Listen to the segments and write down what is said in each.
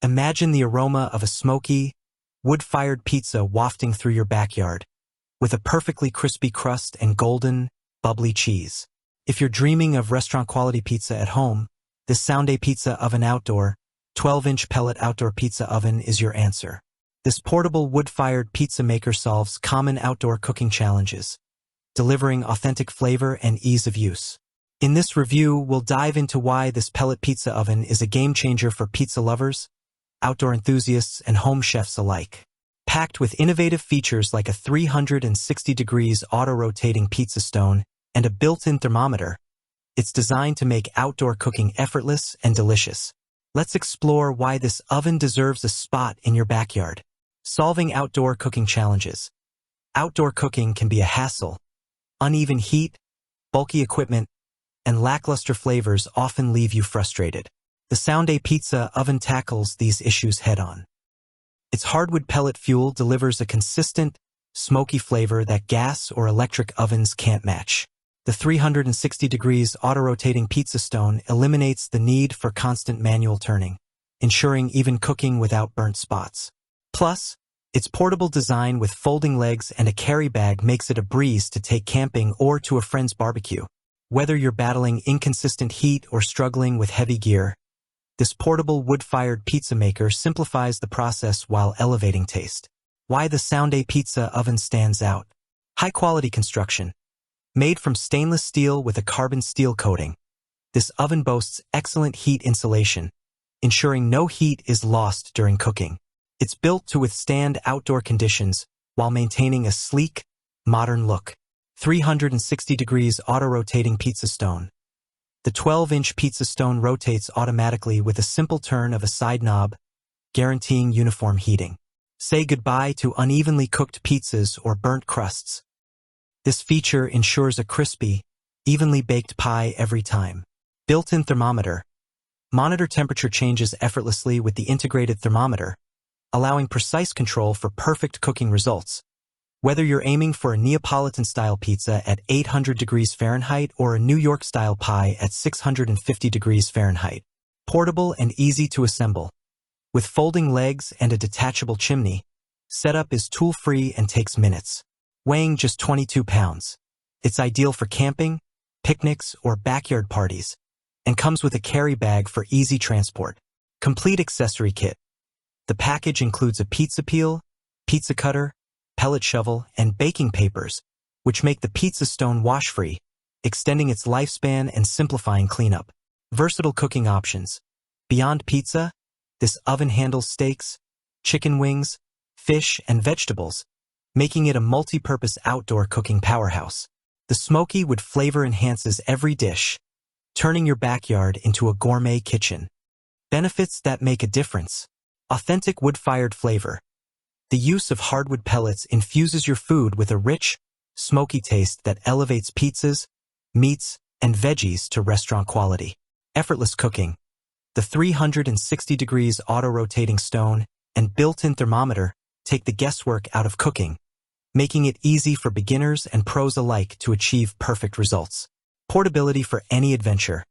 Imagine the aroma of a smoky, wood-fired pizza wafting through your backyard, with a perfectly crispy crust and golden, bubbly cheese. If you're dreaming of restaurant-quality pizza at home, this Sounday Pizza Oven Outdoor 12-inch pellet outdoor pizza oven is your answer. This portable wood-fired pizza maker solves common outdoor cooking challenges, delivering authentic flavor and ease of use. In this review, we'll dive into why this pellet pizza oven is a game-changer for pizza lovers, outdoor enthusiasts, and home chefs alike. Packed with innovative features like a 360 degrees auto-rotating pizza stone and a built-in thermometer, it's designed to make outdoor cooking effortless and delicious. Let's explore why this oven deserves a spot in your backyard. Solving outdoor cooking challenges. Outdoor cooking can be a hassle. Uneven heat, bulky equipment, and lackluster flavors often leave you frustrated. The Sounday Pizza Oven tackles these issues head-on. Its hardwood pellet fuel delivers a consistent, smoky flavor that gas or electric ovens can't match. The 360 degrees auto-rotating pizza stone eliminates the need for constant manual turning, ensuring even cooking without burnt spots. Plus, its portable design with folding legs and a carry bag makes it a breeze to take camping or to a friend's barbecue. Whether you're battling inconsistent heat or struggling with heavy gear, this portable wood-fired pizza maker simplifies the process while elevating taste. Why the Sounday Pizza Oven stands out. High-quality construction. Made from stainless steel with a carbon steel coating, this oven boasts excellent heat insulation, ensuring no heat is lost during cooking. It's built to withstand outdoor conditions while maintaining a sleek, modern look. 360 degrees auto-rotating pizza stone. The 12-inch pizza stone rotates automatically with a simple turn of a side knob, guaranteeing uniform heating. Say goodbye to unevenly cooked pizzas or burnt crusts. This feature ensures a crispy, evenly baked pie every time. Built-in thermometer. Monitor temperature changes effortlessly with the integrated thermometer, allowing precise control for perfect cooking results. Whether you're aiming for a Neapolitan-style pizza at 800 degrees Fahrenheit or a New York-style pie at 650 degrees Fahrenheit. Portable and easy to assemble. With folding legs and a detachable chimney, setup is tool-free and takes minutes. Weighing just 22 pounds. It's ideal for camping, picnics, or backyard parties, and comes with a carry bag for easy transport. Complete accessory kit. The package includes a pizza peel, pizza cutter, pellet shovel, and baking papers, which make the pizza stone wash-free, extending its lifespan and simplifying cleanup. Versatile cooking options. Beyond pizza, this oven handles steaks, chicken wings, fish, and vegetables, making it a multi-purpose outdoor cooking powerhouse. The smoky wood flavor enhances every dish, turning your backyard into a gourmet kitchen. Benefits that make a difference. Authentic wood-fired flavor. The use of hardwood pellets infuses your food with a rich, smoky taste that elevates pizzas, meats, and veggies to restaurant quality. Effortless cooking. The 360 degrees auto-rotating stone and built-in thermometer take the guesswork out of cooking, making it easy for beginners and pros alike to achieve perfect results. Portability for any adventure.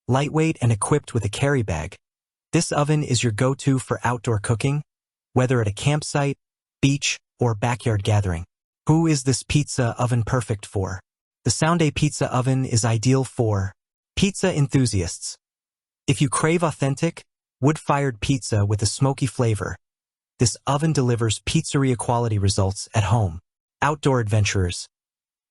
Lightweight and equipped with a carry bag, this oven is your go-to for outdoor cooking, whether at a campsite, beach, or backyard gathering. Who is this pizza oven perfect for? The Sounday Pizza Oven is ideal for pizza enthusiasts. If you crave authentic, wood-fired pizza with a smoky flavor, this oven delivers pizzeria-quality results at home. Outdoor adventurers,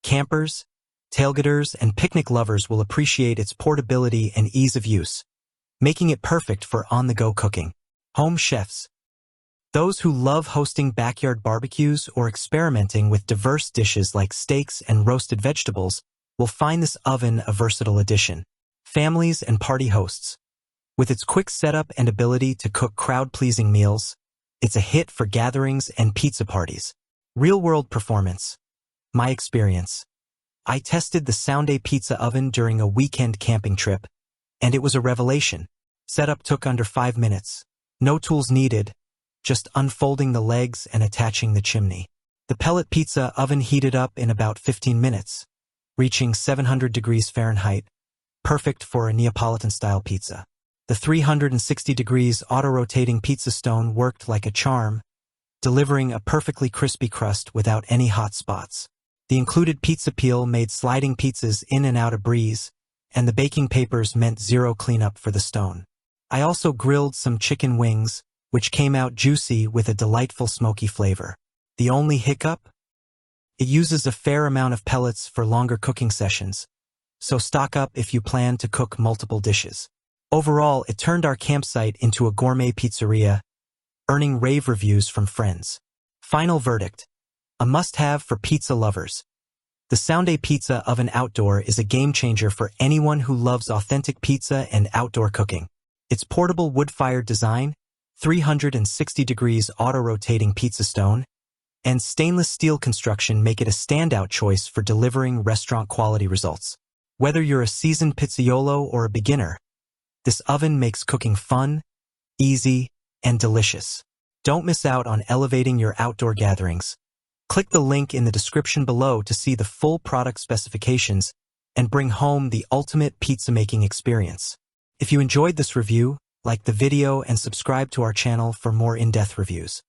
campers, tailgaters, and picnic lovers will appreciate its portability and ease of use, making it perfect for on-the-go cooking. Home chefs. Those who love hosting backyard barbecues or experimenting with diverse dishes like steaks and roasted vegetables will find this oven a versatile addition. Families and party hosts. With its quick setup and ability to cook crowd-pleasing meals, it's a hit for gatherings and pizza parties. Real-world performance. My experience. I tested the Sounday Pizza Oven during a weekend camping trip, and it was a revelation. Setup took under 5 minutes. No tools needed, just unfolding the legs and attaching the chimney. The Pellet Pizza Oven heated up in about 15 minutes, reaching 700 degrees Fahrenheit, perfect for a Neapolitan-style pizza. The 360 degrees auto-rotating pizza stone worked like a charm, delivering a perfectly crispy crust without any hot spots. The included pizza peel made sliding pizzas in and out a breeze, and the baking papers meant zero cleanup for the stone. I also grilled some chicken wings, which came out juicy with a delightful smoky flavor. The only hiccup? It uses a fair amount of pellets for longer cooking sessions, so stock up if you plan to cook multiple dishes. Overall, it turned our campsite into a gourmet pizzeria, earning rave reviews from friends. Final verdict: a must-have for pizza lovers. The Sounday Pizza Oven Outdoor is a game-changer for anyone who loves authentic pizza and outdoor cooking. Its portable wood-fired design, 360 degrees auto-rotating pizza stone, and stainless steel construction make it a standout choice for delivering restaurant-quality results. Whether you're a seasoned pizzaiolo or a beginner, this oven makes cooking fun, easy, and delicious. Don't miss out on elevating your outdoor gatherings. Click the link in the description below to see the full product specifications and bring home the ultimate pizza-making experience. If you enjoyed this review, like the video and subscribe to our channel for more in-depth reviews.